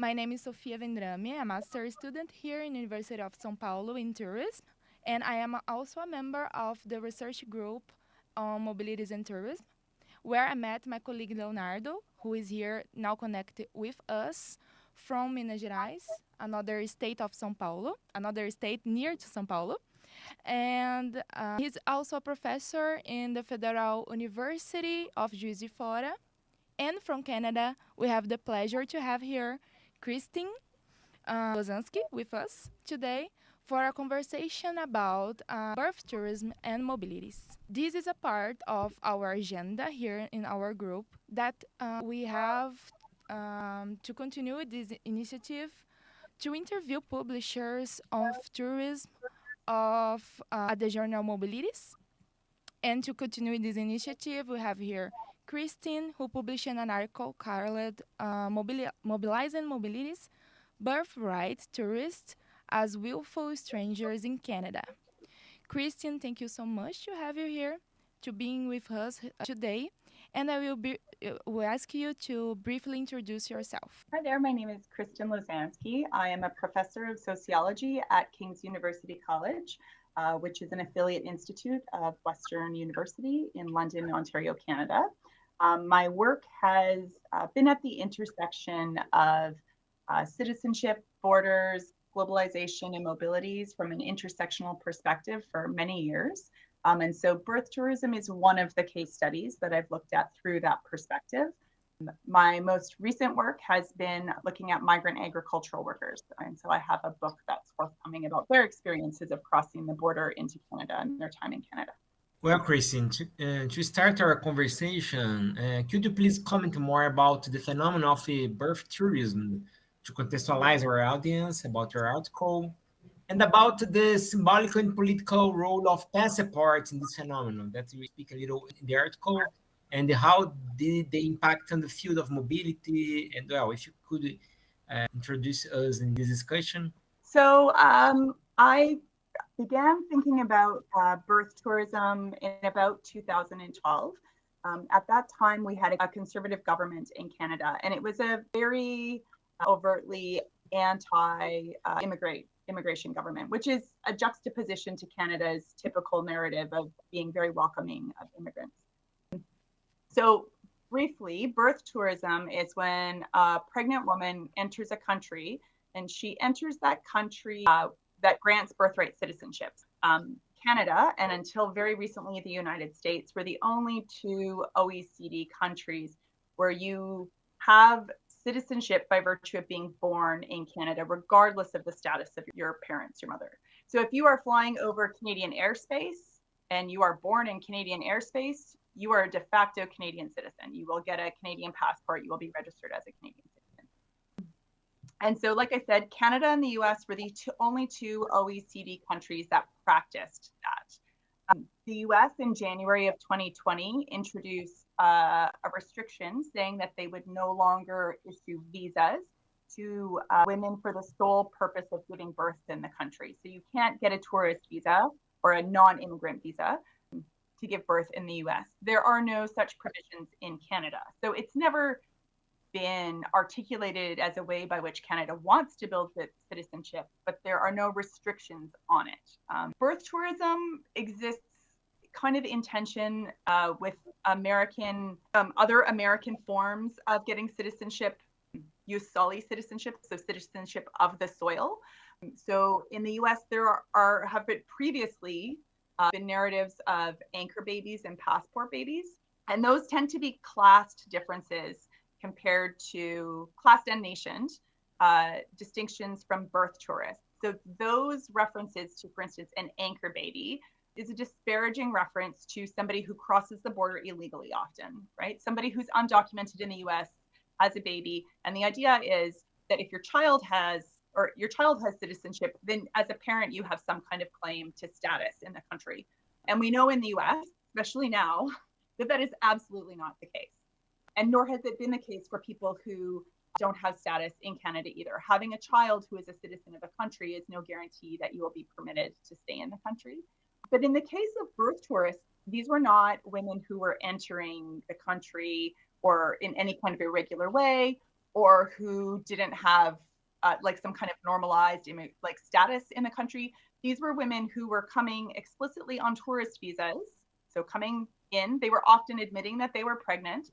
My name is Sofia Vendrame. I'm a master student here in University of São Paulo in tourism, and I am also a member of the research group on mobilities and tourism, where I met my colleague Leonardo, who is here now connected with us from Minas Gerais, another state of São Paulo, another state near to São Paulo. And he's also a professor in the Federal University of Juiz de Fora. And from Canada, we have the pleasure to have here Kristin Lozanski with us today for a conversation about birth tourism and mobilities. This is a part of our agenda here in our group that we have to continue with this initiative to interview publishers of tourism of the journal Mobilities. And to continue this initiative, we have here Kristin, who published an article called Mobilizing Mobilities, Birthright Tourists as Willful Strangers in Canada. Kristin, thank you so much to have you here, to being with us today. And I will ask you to briefly introduce yourself. Hi there, my name is Kristin Lozanski. I am a professor of sociology at King's University College, which is an affiliate institute of Western University in London, Ontario, Canada. My work has been at the intersection of citizenship, borders, globalization, and mobilities from an intersectional perspective for many years. And so birth tourism is one of the case studies that I've looked at through that perspective. My most recent work has been looking at migrant agricultural workers. And so I have a book that's forthcoming about their experiences of crossing the border into Canada and their time in Canada. Well, Kristin, to start our conversation, could you please comment more about the phenomenon of birth tourism to contextualize our audience about your article and about the symbolic and political role of passports in this phenomenon that you speak a little in the article, and how did they impact on the field of mobility? And well, if you could introduce us in this discussion. So I began thinking about birth tourism in about 2012. At that time, we had a conservative government in Canada, and it was a very overtly anti-immigration government, which is a juxtaposition to Canada's typical narrative of being very welcoming of immigrants. So briefly, birth tourism is when a pregnant woman enters a country and she enters that country that grants birthright citizenship. Canada, and until very recently the United States, were the only two OECD countries where you have citizenship by virtue of being born in Canada, regardless of the status of your parents, your mother. So if you are flying over Canadian airspace and you are born in Canadian airspace, you are a de facto Canadian citizen. You will get a Canadian passport. You will be registered as a Canadian citizen. And so, like I said, Canada and the US were the only two OECD countries that practiced that. The US in January of 2020 introduced a restriction saying that they would no longer issue visas to women for the sole purpose of giving birth in the country. So you can't get a tourist visa or a non-immigrant visa to give birth in the US. There are no such provisions in Canada. So it's never been articulated as a way by which Canada wants to build its citizenship, but there are no restrictions on it. Birth tourism exists kind of in tension with other American forms of getting citizenship, jus soli citizenship, so citizenship of the soil. So in the US, there have been previously been narratives of anchor babies and passport babies, and those tend to be classed differences compared to classed and nationed distinctions from birth tourists. So those references to, for instance, an anchor baby is a disparaging reference to somebody who crosses the border illegally often, right? Somebody who's undocumented in the US has a baby. And the idea is that if your child has citizenship, then as a parent, you have some kind of claim to status in the country. And we know in the US, especially now, that is absolutely not the case. And nor has it been the case for people who don't have status in Canada either. Having a child who is a citizen of a country is no guarantee that you will be permitted to stay in the country. But in the case of birth tourists, these were not women who were entering the country or in any kind of irregular way. or who didn't have like some kind of normalized like status in the country. These were women who were coming explicitly on tourist visas. So coming in, they were often admitting that they were pregnant.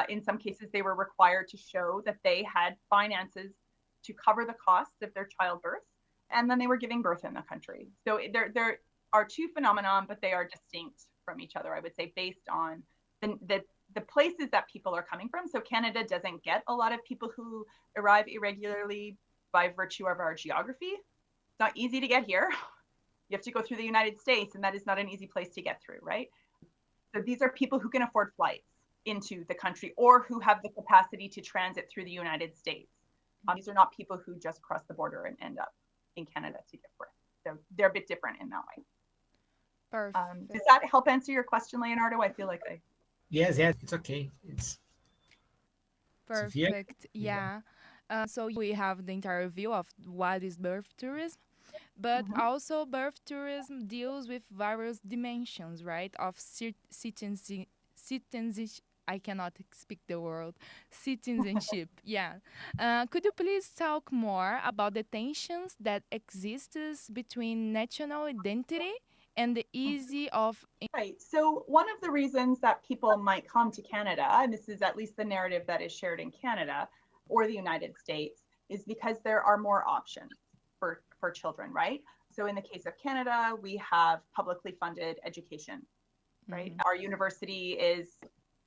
In some cases, they were required to show that they had finances to cover the costs of their childbirth. And then they were giving birth in the country. So there are two phenomena, but they are distinct from each other, I would say, based on the places that people are coming from. So Canada doesn't get a lot of people who arrive irregularly by virtue of our geography. It's not easy to get here. You have to go through the United States, and that is not an easy place to get through, right? So these are people who can afford flights into the country or who have the capacity to transit through the United States. These are not people who just cross the border and end up in Canada to give birth. So they're a bit different in that way. Perfect. Does that help answer your question, Leonardo? I feel like I... Yes, it's okay. It's Sofia? Perfect. Yeah. So we have the entire view of what is birth tourism, but also birth tourism deals with various dimensions, right? Of citizenship. I cannot speak the word citizenship. Yeah. Could you please talk more about the tensions that exists between national identity and the ease of... Right. So one of the reasons that people might come to Canada, and this is at least the narrative that is shared in Canada or the United States, is because there are more options for children, right? So in the case of Canada, we have publicly funded education, right? Our university is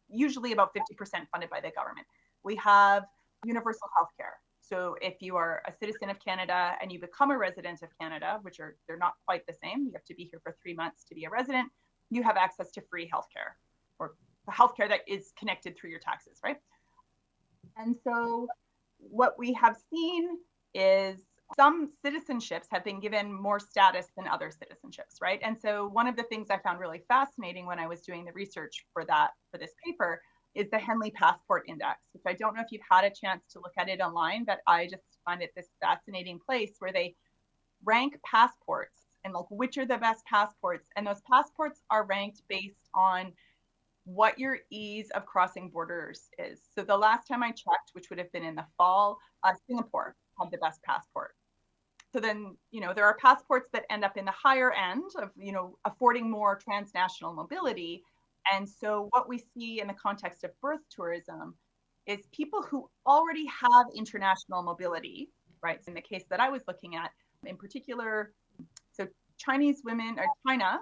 usually about 50% funded by the government. We have universal healthcare. So if you are a citizen of Canada and you become a resident of Canada, which they're not quite the same, you have to be here for 3 months to be a resident, you have access to free healthcare, or healthcare that is connected through your taxes, right? And so what we have seen is some citizenships have been given more status than other citizenships, right? And so one of the things I found really fascinating when I was doing the research for this paper is the Henley Passport Index, which I don't know if you've had a chance to look at it online, but I just find it this fascinating place where they rank passports and like which are the best passports. And those passports are ranked based on what your ease of crossing borders is. So the last time I checked, which would have been in the fall, Singapore had the best passport. So then, there are passports that end up in the higher end of, affording more transnational mobility. And so what we see in the context of birth tourism is people who already have international mobility, right? So in the case that I was looking at in particular, so Chinese women, or China,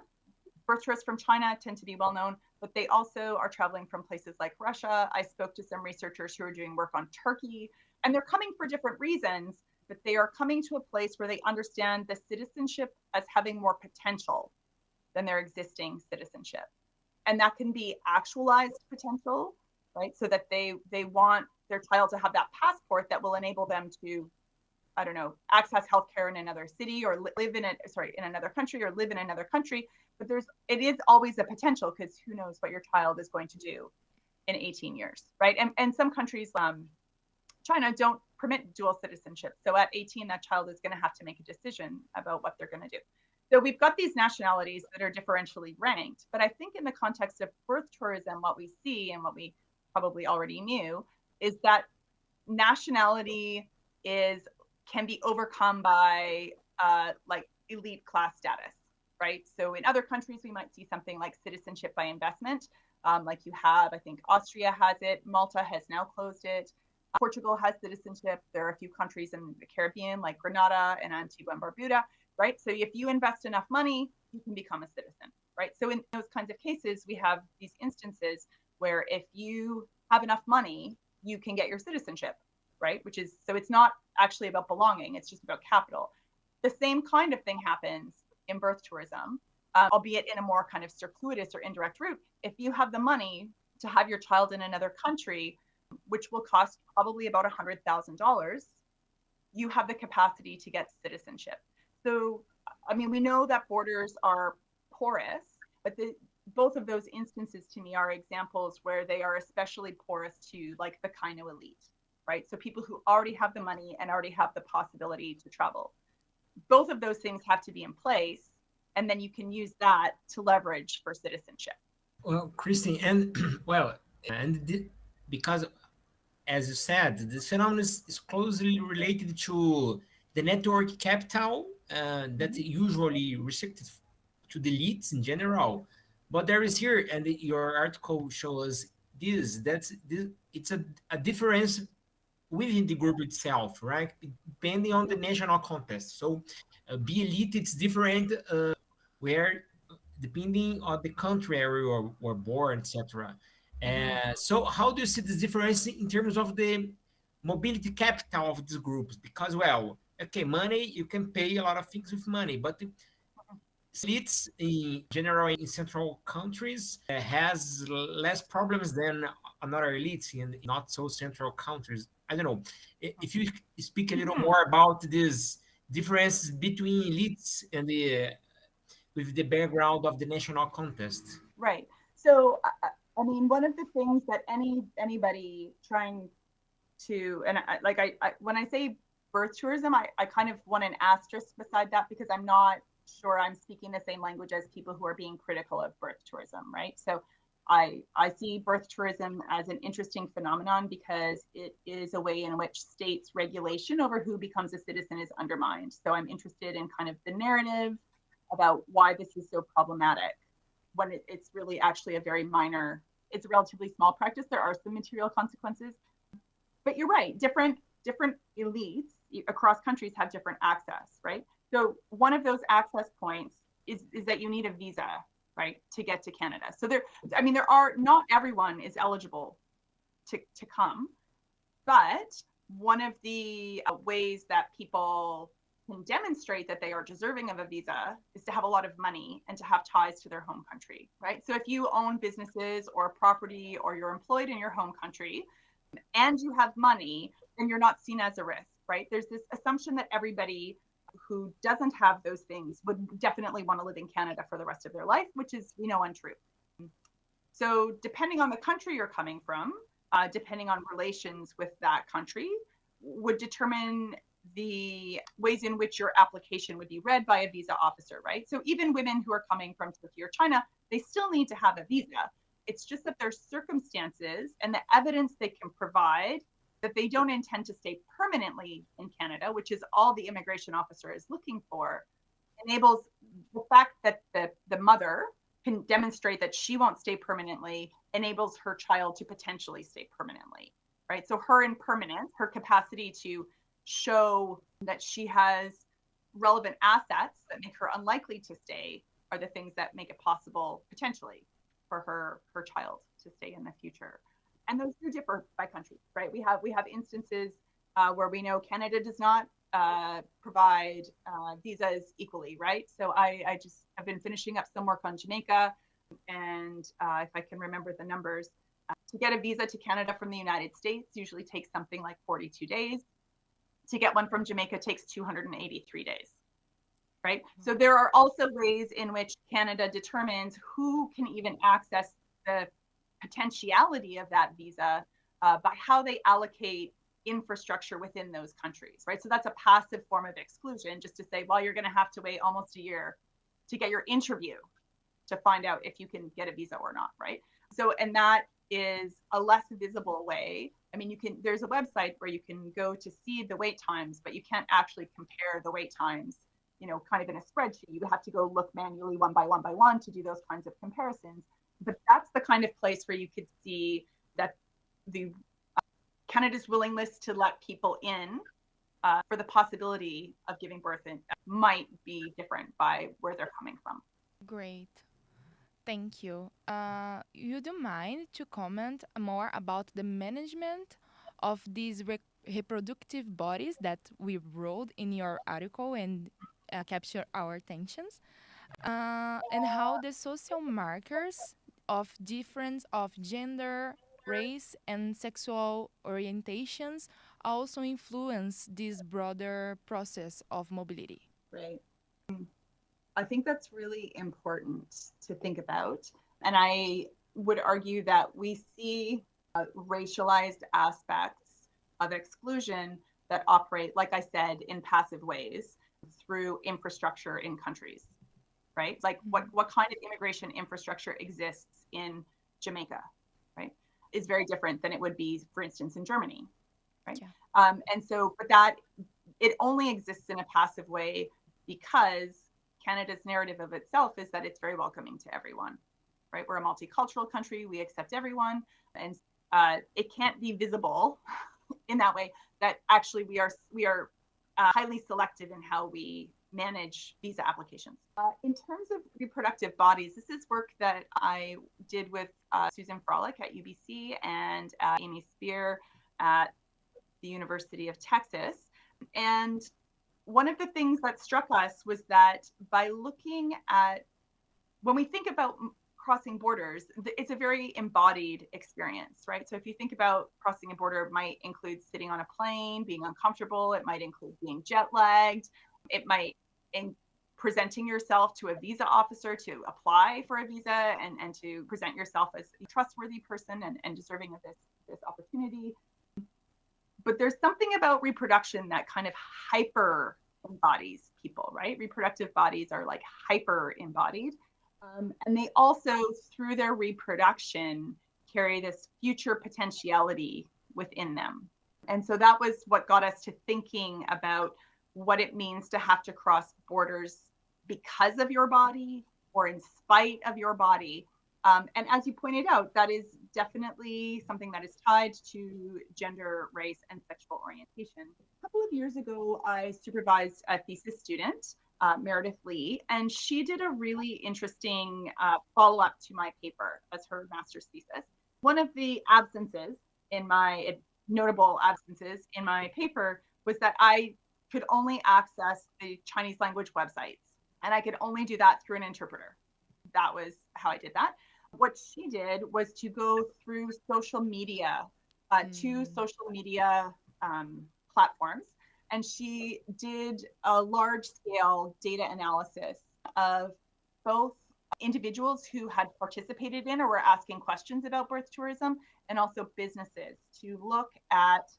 birth tourists from China tend to be well known, but they also are traveling from places like Russia. I spoke to some researchers who are doing work on Turkey, and they're coming for different reasons, but they are coming to a place where they understand the citizenship as having more potential than their existing citizenship. And that can be actualized potential, right? So that they want their child to have that passport that will enable them to, I don't know, access healthcare in another city or live in another country or live in another country. But it is always a potential, because who knows what your child is going to do in 18 years, right? And some countries, China, don't permit dual citizenship. So at 18, that child is going to have to make a decision about what they're going to do. So we've got these nationalities that are differentially ranked. But I think in the context of birth tourism, what we see and what we probably already knew is that nationality can be overcome by like elite class status, right? So in other countries, we might see something like citizenship by investment, like you have, I think Austria has it, Malta has now closed it. Portugal has citizenship. There are a few countries in the Caribbean, like Grenada and Antigua and Barbuda, right? So if you invest enough money, you can become a citizen, right? So in those kinds of cases, we have these instances where if you have enough money, you can get your citizenship, right? So it's not actually about belonging, it's just about capital. The same kind of thing happens in birth tourism, albeit in a more kind of circuitous or indirect route. If you have the money to have your child in another country, which will cost probably about $100,000, you have the capacity to get citizenship. So, I mean, we know that borders are porous, but both of those instances to me are examples where they are especially porous to like the kind of elite, right? So people who already have the money and already have the possibility to travel. Both of those things have to be in place, and then you can use that to leverage for citizenship. Well, Kristin, because as you said, this phenomenon is closely related to the network capital that usually restricted to the elites in general. But there is here, and your article shows this, it's a difference within the group itself, right? Depending on the national context. So, be elite, it's different where depending on the country where you were born, etc. So, how do you see this difference in terms of the mobility capital of these groups? Because, well, okay, money, you can pay a lot of things with money, but elites in general in central countries has less problems than another elites in not so central countries. I don't know if you speak a little more about this difference between elites and the with the background of the national contest. Right. So, I mean, one of the things that anybody trying to, and when I say birth tourism, I kind of want an asterisk beside that because I'm not sure I'm speaking the same language as people who are being critical of birth tourism, right? So I see birth tourism as an interesting phenomenon because it is a way in which states' regulation over who becomes a citizen is undermined. So I'm interested in kind of the narrative about why this is so problematic when it's really actually a very minor, it's a relatively small practice. There are some material consequences, but you're right. Different elites across countries have different access, right? So one of those access points is that you need a visa, right, to get to Canada. So there are, not everyone is eligible to come, but one of the ways that people can demonstrate that they are deserving of a visa is to have a lot of money and to have ties to their home country, right? So if you own businesses or property or you're employed in your home country and you have money, then you're not seen as a risk, right? There's this assumption that everybody who doesn't have those things would definitely want to live in Canada for the rest of their life, which is, untrue. So depending on the country you're coming from, depending on relations with that country, would determine the ways in which your application would be read by a visa officer, right? So even women who are coming from Turkey or China, they still need to have a visa. It's just that their circumstances and the evidence they can provide that they don't intend to stay permanently in Canada, which is all the immigration officer is looking for, enables the fact that the mother can demonstrate that she won't stay permanently, enables her child to potentially stay permanently, right? So her impermanence, her capacity to show that she has relevant assets that make her unlikely to stay are the things that make it possible potentially for her child to stay in the future. And those do differ by country, right? We have instances where we know Canada does not provide visas equally, right? So I just have been finishing up some work on Jamaica, and if I can remember the numbers, to get a visa to Canada from the United States usually takes something like 42 days. To get one from Jamaica takes 283 days, right? So there are also ways in which Canada determines who can even access the potentiality of that visa by how they allocate infrastructure within those countries, right? So that's a passive form of exclusion, just to say, well, you're going to have to wait almost a year to get your interview to find out if you can get a visa or not, right? So, and that is a less visible way. I mean, there's a website where you can go to see the wait times, but you can't actually compare the wait times, kind of in a spreadsheet. You have to go look manually one by one to do those kinds of comparisons. But that's the kind of place where you could see that the Canada's willingness to let people in for the possibility of giving birth in might be different by where they're coming from. Great. Thank you. You do mind to comment more about the management of these reproductive bodies that we wrote in your article and capture our attentions, and how the social markers of difference of gender, race, and sexual orientations also influence this broader process of mobility. Right. I think that's really important to think about. And I would argue that we see racialized aspects of exclusion that operate, like I said, in passive ways through infrastructure in countries, right? Like what kind of immigration infrastructure exists in Jamaica, right? is very different than it would be, for instance, in Germany, right? Yeah. But that it only exists in a passive way because Canada's narrative of itself is that it's very welcoming to everyone, right? We're a multicultural country, we accept everyone, and it can't be visible in that way that actually we are highly selective in how we manage visa applications. In terms of reproductive bodies, this is work that I did with Susan Frolick at UBC and Amy Spear at the University of Texas. And one of the things that struck us was that by looking at, when we think about crossing borders, it's a very embodied experience, right? So if you think about crossing a border, it might include sitting on a plane, being uncomfortable. It might include being jet lagged. It might presenting yourself to a visa officer to apply for a visa and to present yourself as a trustworthy person and deserving of this opportunity. But there's something about reproduction that kind of hyper embodies people, right? Reproductive bodies are like hyper embodied. And they also, through their reproduction, carry this future potentiality within them. And so that was what got us to thinking about what it means to have to cross borders because of your body or in spite of your body. And as you pointed out, that is definitely something that is tied to gender, race, and sexual orientation. A couple of years ago, I supervised a thesis student, Meredith Lee, and she did a really interesting follow-up to my paper as her master's thesis. One of the notable absences in my paper was that I could only access the Chinese language websites, and I could only do that through an interpreter. That was how I did that. What she did was to go through social media, two social media platforms, and she did a large-scale data analysis of both individuals who had participated in or were asking questions about birth tourism, and also businesses to look at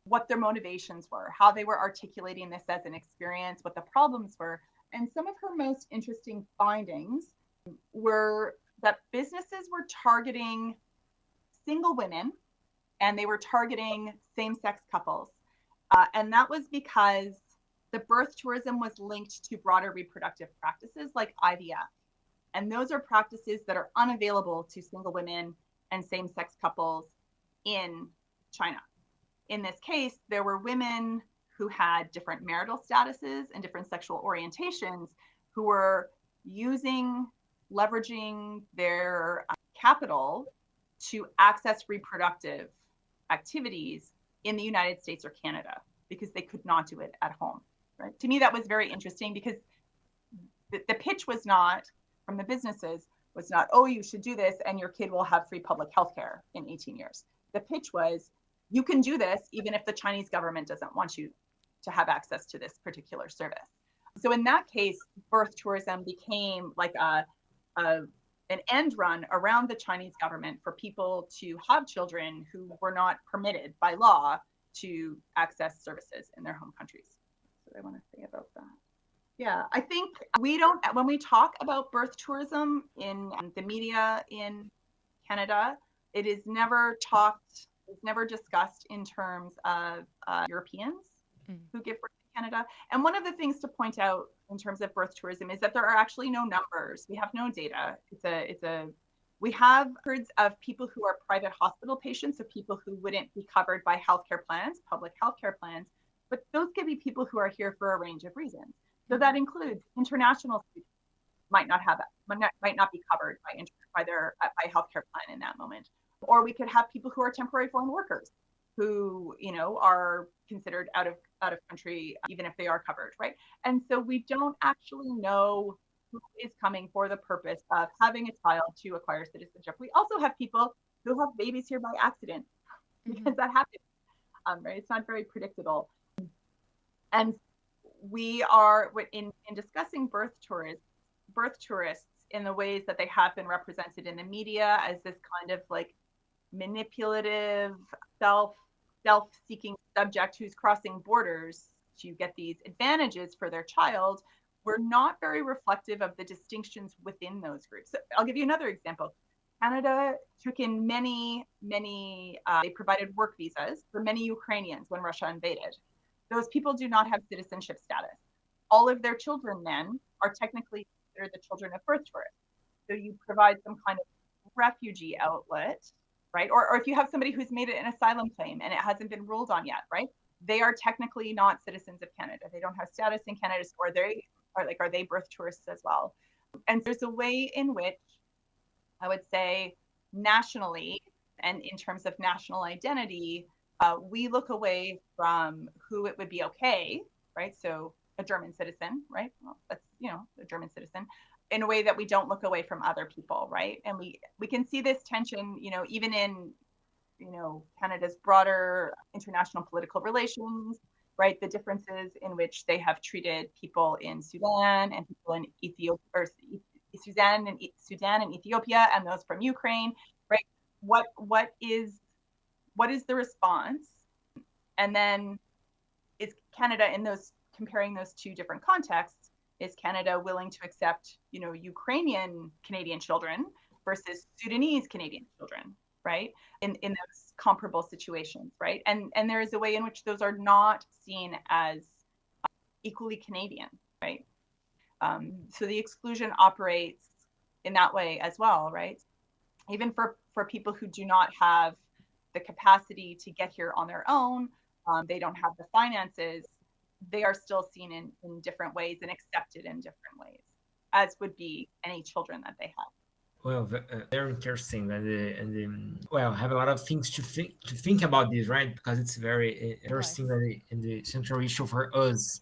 what their motivations were, how they were articulating this as an experience, what the problems were. And some of her most interesting findings were that businesses were targeting single women and they were targeting same-sex couples. And that was because the birth tourism was linked to broader reproductive practices like IVF. And those are practices that are unavailable to single women and same-sex couples in China. In this case, there were women who had different marital statuses and different sexual orientations who were leveraging their capital to access reproductive activities in the United States or Canada because they could not do it at home. Right? To me, that was very interesting because the pitch was not, from the businesses, was not, oh, you should do this and your kid will have free public health care in 18 years. The pitch was, you can do this even if the Chinese government doesn't want you to have access to this particular service. So in that case, birth tourism became like an end run around the Chinese government for people to have children who were not permitted by law to access services in their home countries. That's what I want to say about that. Yeah, I think when we talk about birth tourism in the media in Canada, it is never discussed in terms of Europeans who give birth to Canada. And one of the things to point out in terms of birth tourism is that there are actually no numbers. We have no data. We have records of people who are private hospital patients, so people who wouldn't be covered by healthcare plans, public healthcare plans, but those could be people who are here for a range of reasons. So that includes international students might not be covered by healthcare plan in that moment. Or we could have people who are temporary foreign workers who, are considered out of country, even if they are covered, right? And so we don't actually know who is coming for the purpose of having a child to acquire citizenship. We also have people who have babies here by accident because that happens, right? It's not very predictable. And we are, in discussing birth tourists in the ways that they have been represented in the media as this kind of like manipulative, self-seeking subject who's crossing borders to get these advantages for their child, we're not very reflective of the distinctions within those groups. So I'll give you another example. Canada took in many, they provided work visas for many Ukrainians when Russia invaded. Those people do not have citizenship status. All of their children then are technically considered the children of birth tourists. So you provide some kind of refugee outlet, right? Or if you have somebody who's made an asylum claim and it hasn't been ruled on yet, right? They are technically not citizens of Canada. They don't have status in Canada, or are they birth tourists as well? And there's a way in which I would say nationally and in terms of national identity, we look away from who it would be okay, right? So a German citizen, right? Well, that's, a German citizen, in a way that we don't look away from other people, right? And we can see this tension, even in, Canada's broader international political relations, right? The differences in which they have treated people in Sudan and people in Ethiopia, or Sudan and Ethiopia, and those from Ukraine, right? What is the response? And then is Canada, in those, comparing those two different contexts, is Canada willing to accept, Ukrainian Canadian children versus Sudanese Canadian children, right? In those comparable situations, right? And there is a way in which those are not seen as equally Canadian, right? So the exclusion operates in that way as well, right? Even for people who do not have the capacity to get here on their own, they don't have the finances, they are still seen in different ways and accepted in different ways, as would be any children that they have. Well, very interesting, well, have a lot of things to think about this, right? Because it's very interesting, and the central issue for us.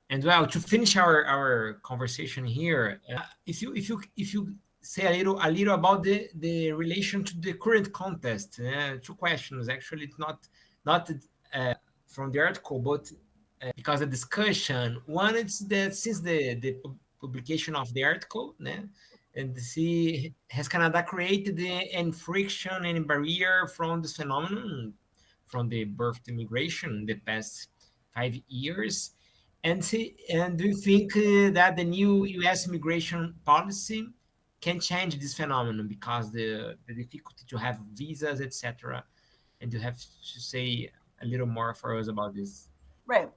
And well, to finish our conversation here, if you say a little about the relation to the current contest. Two questions actually. It's not from the article, but because the discussion. One is that since the publication of the article, and see, has Canada created any friction, any barrier from this phenomenon, from the birth immigration in the past 5 years? And do you think that the new U.S. immigration policy can change this phenomenon because the difficulty to have visas, etc.? And you have to say a little more for us about this. Right.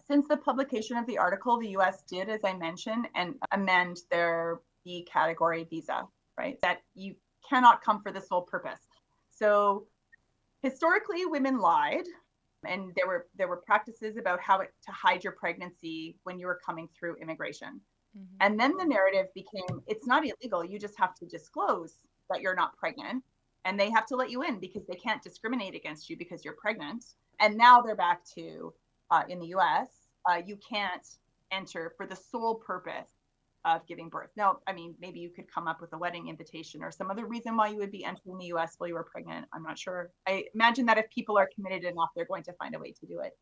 Since the publication of the article, the US did, as I mentioned, and amend their B category visa, right? That you cannot come for the sole purpose. So historically, women lied, and there were practices about how to hide your pregnancy when you were coming through immigration. Mm-hmm. And then the narrative became, it's not illegal. You just have to disclose that you're not pregnant, and they have to let you in because they can't discriminate against you because you're pregnant. And now they're back to, in the US, you can't enter for the sole purpose of giving birth. Now, I mean, maybe you could come up with a wedding invitation or some other reason why you would be entering the US while you were pregnant. I'm not sure. I imagine that if people are committed enough, they're going to find a way to do it.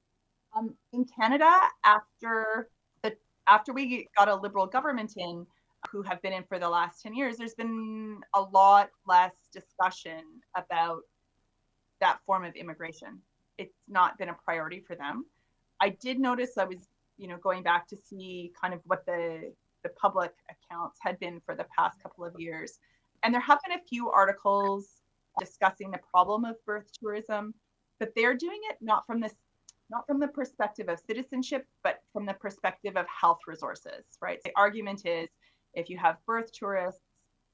In Canada, after we got a Liberal government in, who have been in for the last 10 years, there's been a lot less discussion about that form of immigration. It's not been a priority for them. I did notice, I was, going back to see kind of what the public accounts had been for the past couple of years. And there have been a few articles discussing the problem of birth tourism, but they're doing it not from the perspective of citizenship, but from the perspective of health resources, right? The argument is, if you have birth tourists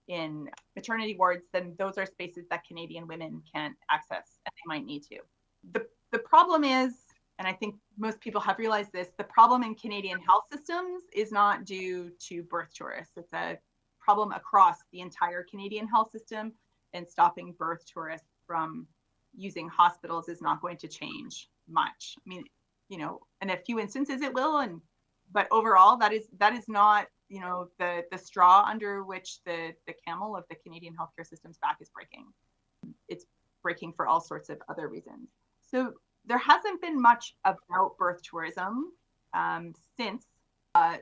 in maternity wards, then those are spaces that Canadian women can't access, and they might need to. The problem is, and I think most people have realized this, the problem in Canadian health systems is not due to birth tourists. It's a problem across the entire Canadian health system, and stopping birth tourists from using hospitals is not going to change much. I mean, in a few instances it will, but overall that is not, the straw under which the camel of the Canadian healthcare system's back is breaking. It's breaking for all sorts of other reasons. So there hasn't been much about birth tourism since I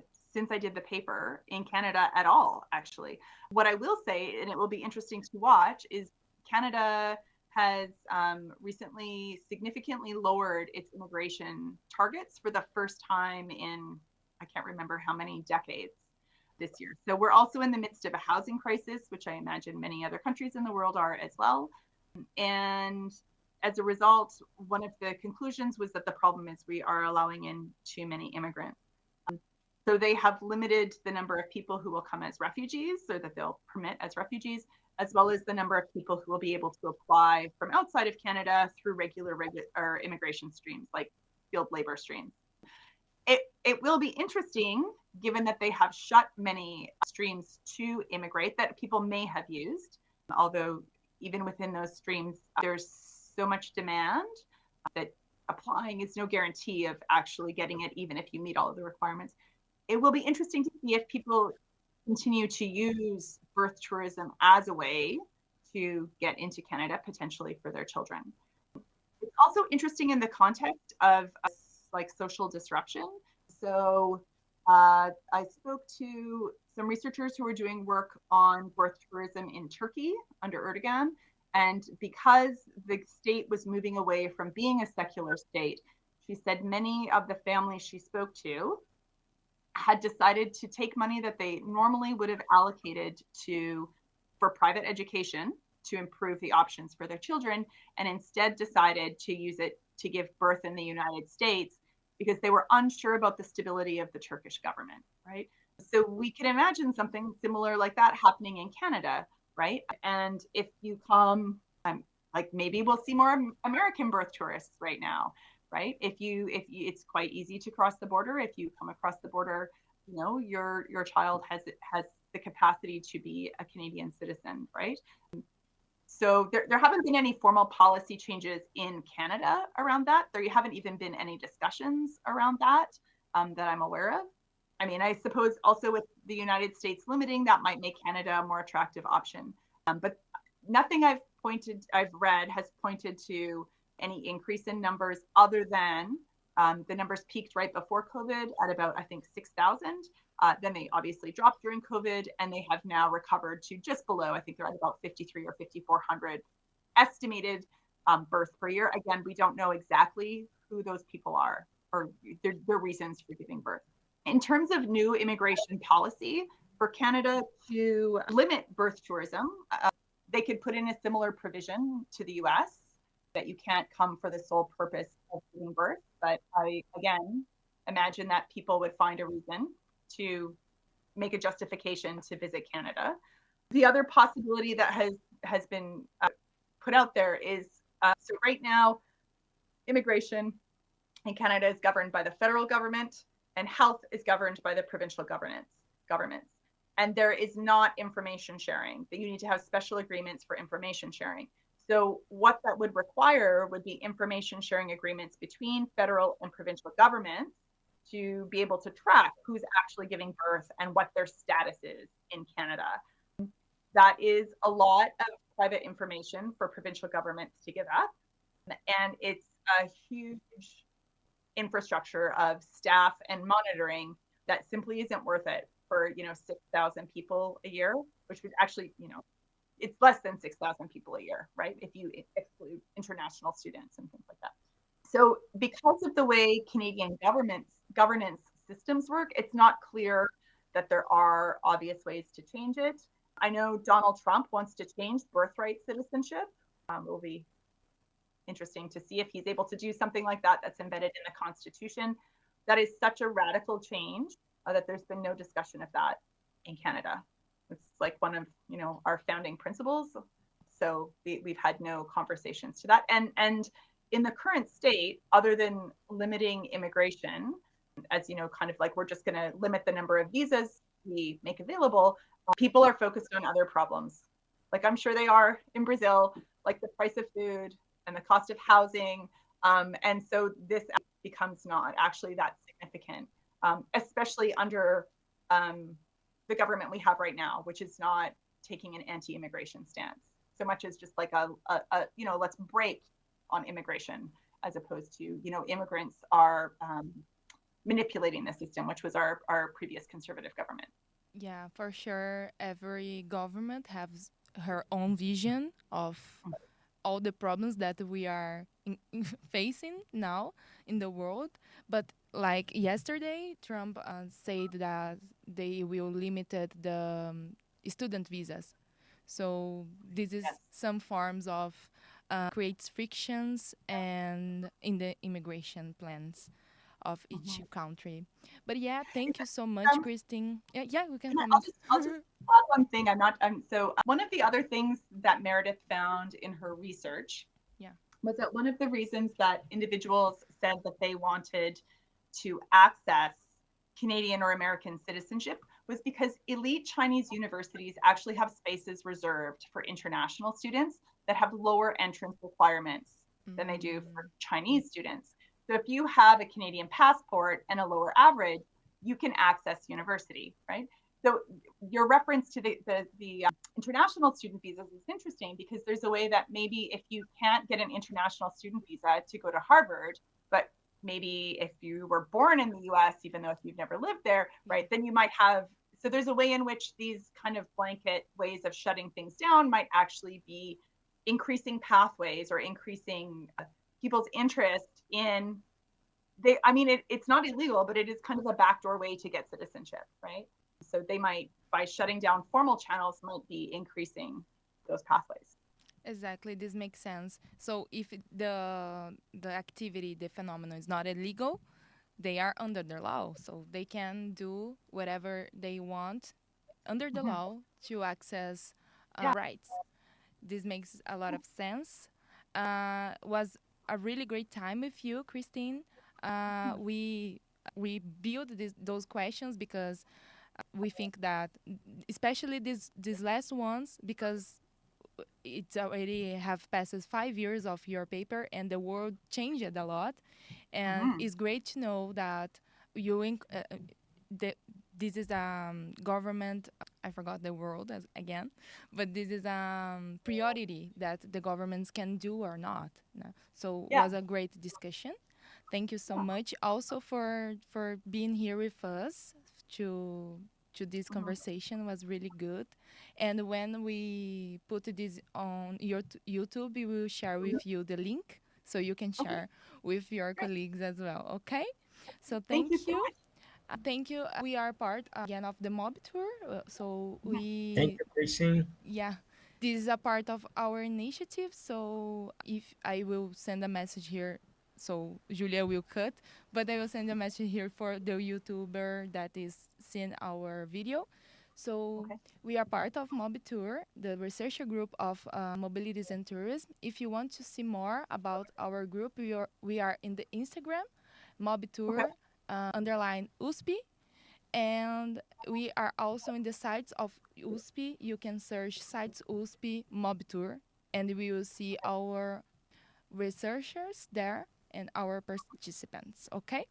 did the paper in Canada at all, actually. What I will say, and it will be interesting to watch, is Canada has recently significantly lowered its immigration targets for the first time in, I can't remember how many decades. this year. So we're also in the midst of a housing crisis, which I imagine many other countries in the world are as well. And as a result, one of the conclusions was that the problem is we are allowing in too many immigrants. So they have limited the number of people who will come as refugees, so that they'll permit as refugees, as well as the number of people who will be able to apply from outside of Canada through regular or immigration streams, like skilled labor streams. It will be interesting, given that they have shut many streams to immigrate that people may have used, although even within those streams, there's so much demand that applying is no guarantee of actually getting it, even if you meet all of the requirements. It will be interesting to see if people continue to use birth tourism as a way to get into Canada, potentially for their children. It's also interesting in the context of like social disruption. So I spoke to some researchers who were doing work on birth tourism in Turkey under Erdogan. And because the state was moving away from being a secular state, she said many of the families she spoke to had decided to take money that they normally would have allocated for private education to improve the options for their children, and instead decided to use it to give birth in the United States because they were unsure about the stability of the Turkish government, right? So we can imagine something similar like that happening in Canada, right? And if you come, like maybe we'll see more American birth tourists right now, right? If it's quite easy to cross the border. If you come across the border, you know, your child has the capacity to be a Canadian citizen, right? So there haven't been any formal policy changes in Canada around that. There haven't even been any discussions around that that I'm aware of. I mean, I suppose also with the United States limiting, that might make Canada a more attractive option. But nothing I've read has pointed to any increase in numbers other than the numbers peaked right before COVID at about, I think, 6,000. Then they obviously dropped during COVID, and they have now recovered to just below, I think they're at about 53 or 5,400 estimated births per year. Again, we don't know exactly who those people are or their reasons for giving birth. In terms of new immigration policy for Canada to limit birth tourism, they could put in a similar provision to the US that you can't come for the sole purpose of giving birth. But I, again, imagine that people would find a reason to make a justification to visit Canada. The other possibility that has been put out there is, so right now, immigration in Canada is governed by the federal government, and health is governed by the provincial governments. And there is not information sharing. That you need to have special agreements for information sharing. So what that would require would be information sharing agreements between federal and provincial governments to be able to track who's actually giving birth and what their status is in Canada. That is a lot of private information for provincial governments to give up. And it's a huge infrastructure of staff and monitoring that simply isn't worth it for, 6,000 people a year, which would actually, it's less than 6,000 people a year, right? If you exclude international students and things like that. So because of the way Canadian governance systems work, it's not clear that there are obvious ways to change it. I know Donald Trump wants to change birthright citizenship. It will be interesting to see if he's able to do something like that that's embedded in the Constitution. That is such a radical change that there's been no discussion of that in Canada. It's like one of our founding principles. So we've had no conversations to that. And in the current state, other than limiting immigration, as kind of like we're just going to limit the number of visas we make available, people are focused on other problems. Like I'm sure they are in Brazil, like the price of food and the cost of housing. And so this becomes not actually that significant, especially under the government we have right now, which is not taking an anti-immigration stance so much as just like a let's break on immigration, as opposed to immigrants are manipulating the system, which was our previous conservative government. Yeah, for sure. Every government has her own vision of all the problems that we are facing now in the world. But like yesterday, Trump said that they will limit the student visas. So this is Yes. some forms of creates frictions and in the immigration plans of each Mhm. country. But yeah, thank you so much, Um, Kristin. Yeah, yeah, we can and I'll comment. just add one thing. I'm not. So one of the other things that Meredith found in her research Yeah. was that one of the reasons that individuals said that they wanted to access Canadian or American citizenship was because elite Chinese universities actually have spaces reserved for international students that have lower entrance requirements than they do for Mm, Chinese students. So if you have a Canadian passport and a lower average, you can access university, right? So your reference to the international student visas is interesting because there's a way that maybe if you can't get an international student visa to go to Harvard, but maybe if you were born in the US, even though if you've never lived there, yeah. right, then you might have. So there's a way in which these kind of blanket ways of shutting things down might actually be increasing pathways or increasing people's interest in I mean it's not illegal, but it is kind of a backdoor way to get citizenship, right? So they might, by shutting down formal channels, might be increasing those pathways. Exactly, this makes sense. So if the activity, the phenomenon is not illegal, they are under the law, so they can do whatever they want under the Mm-hmm. law to access Yeah. rights. This makes a lot of sense. Was a really great time with you, Kristin. We build those questions because we think that, especially these last ones, because it's already have passed 5 years of your paper and the world changed a lot, and Mm-hmm. it's great to know that you the, this is government, I forgot the word again, but this is priority that the governments can do or not. No? So Yeah. was a great discussion. Thank you so Yeah. much also for being here with us to to this Mm-hmm. conversation was really good. And when we put this on your YouTube, we will share with you the link so you can Okay. share with your Great. colleagues as well. Okay? So Thank you thank so you. much. Thank you. We are part again of the MobTur. So Mhm. Thank we, you, Kristin. yeah, this is a part of our initiative. So if I will send a message here, so Julia will cut, but I will send a message here for the YouTuber that is seeing our video. So Okay. we are part of MobTur, the researcher group of mobilities and tourism. If you want to see more about our group, we are in the Instagram, Okay. MobTur underline USP, and we are also in the sites of USP. You can search sites USP MobTur, and we will see our researchers there and our participants. Okay?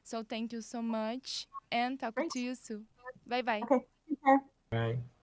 So thank you so much, and talk to Great. you soon. Bye bye. Okay. Take care. Bye.